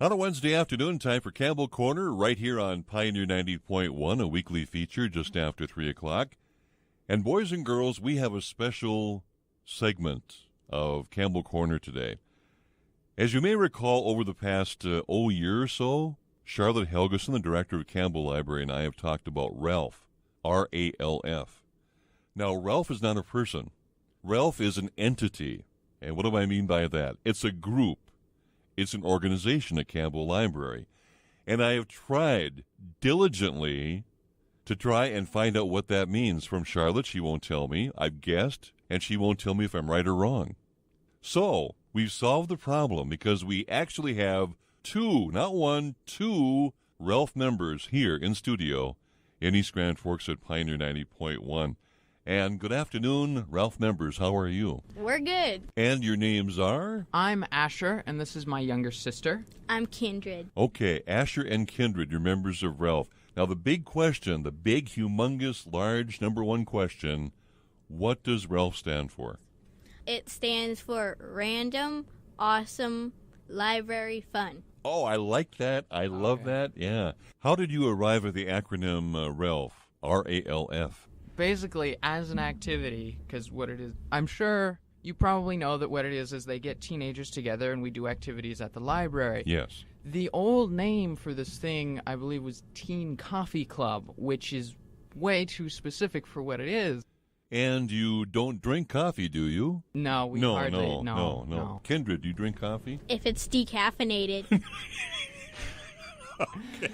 On a Wednesday afternoon, time for Campbell Corner, right here on Pioneer 90.1, a weekly feature just after 3 o'clock. And boys and girls, we have a special segment of Campbell Corner today. As you may recall, over the past year or so, Charlotte Helgeson, the director of Campbell Library, and I have talked about RALF, R-A-L-F. Now, RALF is not a person. RALF is an entity. And what do I mean by that? It's a group. It's an organization at Campbell Library. And I have tried diligently to try and find out what that means from Charlotte. She won't tell me. I've guessed, and she won't tell me if I'm right or wrong. So, we've solved the problem because we actually have two, not one, two RALF members here in studio in East Grand Forks at Pioneer 90.1. And good afternoon, RALF members. How are you? We're good. And your names are? I'm Asher, and this is my younger sister. I'm Kindred. Okay, Asher and Kindred, you're members of RALF. Now, the big question, the big, humongous, large, number one question, what does RALF stand for? It stands for Random Awesome Library Fun. Oh, I like that. I love that. Yeah. How did you arrive at the acronym RALF, R-A-L-F? Basically, as an activity, because what it is, I'm sure you probably know that what it is they get teenagers together and we do activities at the library. Yes. The old name for this thing, I believe, was Teen Coffee Club, which is way too specific for what it is. And you don't drink coffee, do you? No, we hardly. No. Kindred, do you drink coffee? If it's decaffeinated. Okay.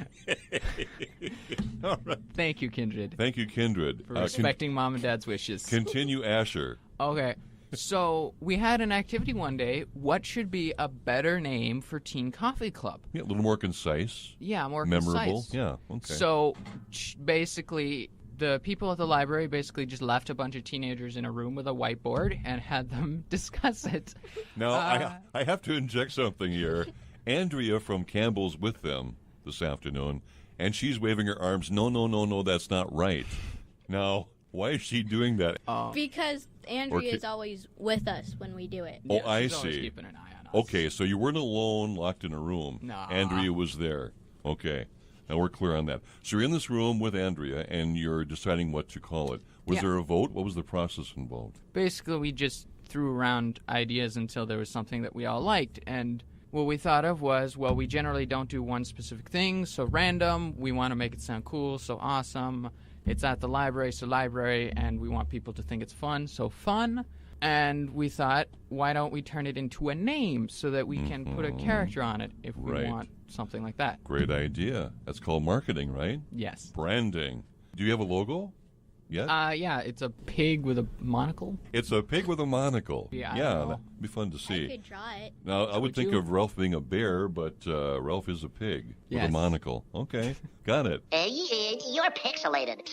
All right. Thank you, Kindred. Thank you, Kindred. For respecting Mom and Dad's wishes. Continue, Asher. Okay. So we had an activity one day. What should be a better name for Teen Coffee Club? Yeah, a little more concise. Yeah, more memorable. concise. Yeah, okay. So basically, the people at the library basically just left a bunch of teenagers in a room with a whiteboard and had them discuss it. Now, I have to inject something here. Andrea from Campbell's with them this afternoon, and she's waving her arms. No, that's not right. Now, why is she doing that? Because Andrea is always with us when we do it. Oh, Yeah, I she's always see. keeping an eye on us. Okay, so you weren't alone, locked in a room. No. Andrea was there. Okay. Now we're clear on that. So you're in this room with Andrea, and you're deciding what to call it. Was there a vote? What was the process involved? Basically, we just threw around ideas until there was something that we all liked, and what we thought of was, well, we generally don't do one specific thing, so random, we want to make it sound cool, so awesome. It's at the library, so library, and we want people to think it's fun, so fun. And we thought, why don't we turn it into a name so that we can put a character on it if we want something like that. Great idea. That's called marketing, right? Yes. Branding. Do you have a logo? Yeah? Yeah, it's a pig with a monocle. It's a pig with a monocle. Yeah, that'd be fun to I see. could draw it. Now, I would think you? of RALF being a bear, but RALF is a pig with a monocle. Okay, got it. You're pixelated.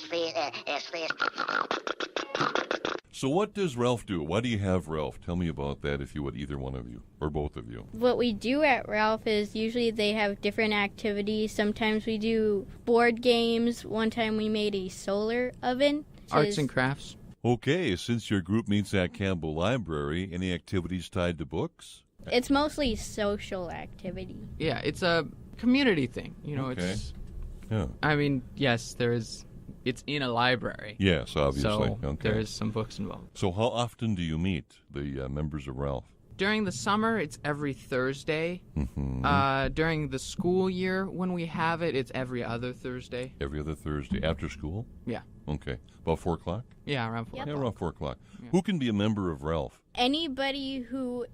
So what does RALF do? Why do you have RALF? Tell me about that, if you would, either one of you, or both of you. What we do at RALF is usually they have different activities. Sometimes we do board games. One time we made a solar oven. Arts and crafts. Okay, since your group meets at Campbell Library, any activities tied to books? It's mostly social activity. Yeah, it's a community thing. You know, Okay. it's... Yeah. I mean, yes, there is... It's in a library. Yes, obviously. So okay. there is some books involved. So how often do you meet the members of RALF? During the summer, it's every Thursday. Mm-hmm. During the school year, when we have it, it's every other Thursday. Every other Thursday. After school? Yeah. Okay. About 4 o'clock? Yeah, around 4 Yep. Yeah, around 4 o'clock. Yeah. Who can be a member of RALF? Anybody who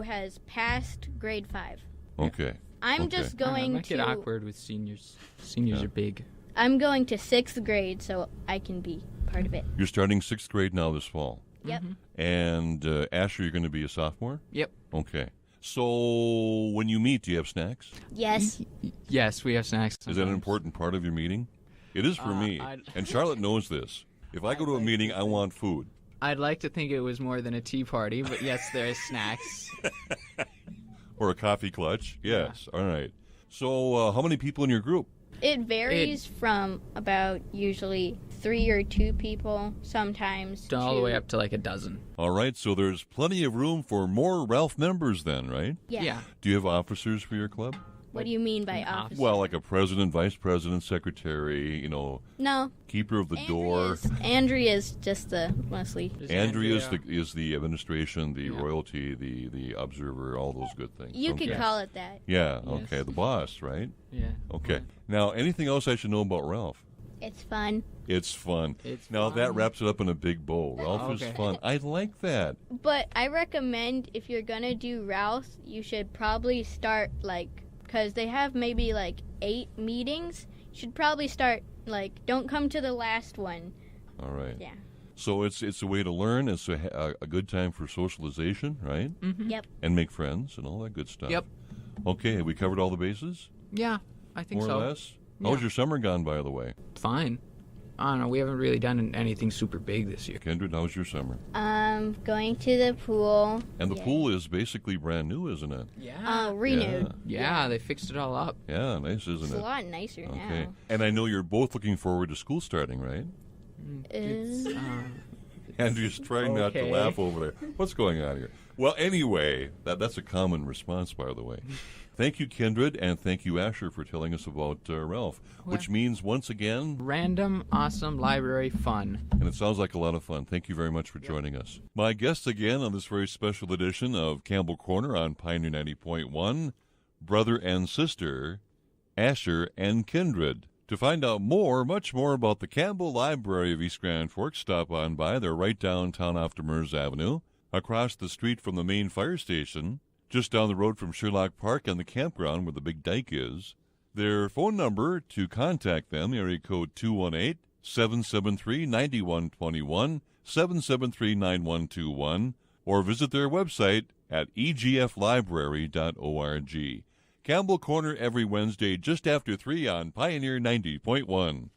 has passed grade 5. Okay. I'm Okay. just It going might get to... awkward with seniors. Seniors are big. I'm going to 6th grade, so I can be part of it. You're starting 6th grade now this fall. Yep. And Asher, you're going to be a sophomore? Yep. Okay. So when you meet, do you have snacks? Yes. Yes, we have snacks. Is that an important part of your meeting? It is for me. And Charlotte knows this. If I go to a meeting, I want food. I'd like to think it was more than a tea party, but yes, there is snacks. Or a coffee clutch. Yes. All right. So how many people in your group? It varies from about usually 3 or 2 people, sometimes All the 2. way up to like a dozen. All right. So there's plenty of room for more RALF members then, right? Yeah. Do you have officers for your club? What do you mean by An officer? Well, like a president, vice president, secretary, No. keeper of the door. Andrea is just the mostly. Andrea is the administration, the Yeah. royalty, the observer, all those good things. You okay. could call it that. Yeah, Yes. okay, the boss, right? Yeah. Okay. Now, anything else I should know about Ralph? It's fun. It's fun. It's Now, fun. that wraps it up in a big bow. Ralph is Okay. fun. I like that. But I recommend if you're gonna do Ralph, you should probably start because they have maybe 8 meetings. You should probably start don't come to the last one. All right. Yeah. So it's a way to learn. It's a good time for socialization, right? Mm-hmm. Yep. And make friends and all that good stuff. Yep. Okay, we covered all the bases? Yeah, I think More so. or less? Yeah. How's your summer gone, by the way? Fine. I don't know. We haven't really done anything super big this year. Kindred, how's your summer? Going to the pool. And the Yeah. pool is basically brand new, isn't it? Yeah. Renewed. Yeah, they fixed it all up. Yeah, nice, It's isn't a it? lot nicer Okay. now. And I know you're both looking forward to school starting, right? It's, Andrew's trying not to Okay. laugh over there. What's going on here? Well, anyway, that's a common response, by the way. Thank you, Kindred, and thank you, Asher, for telling us about Ralph, which means, once again, random, awesome library fun. and it sounds like a lot of fun. Thank you very much for joining us. My guests again on this very special edition of Campbell Corner on Pioneer 90.1, brother and sister, Asher and Kindred. To find out much more about the Campbell Library of East Grand Forks, stop on by. They're right downtown off Demers Avenue, across the street from the main fire station, just down the road from Sherlock Park and the campground where the big dike is. Their phone number to contact them, area code 218-773-9121, 773-9121, or visit their website at egflibrary.org. Campbell Corner every Wednesday just after 3 on Pioneer 90.1.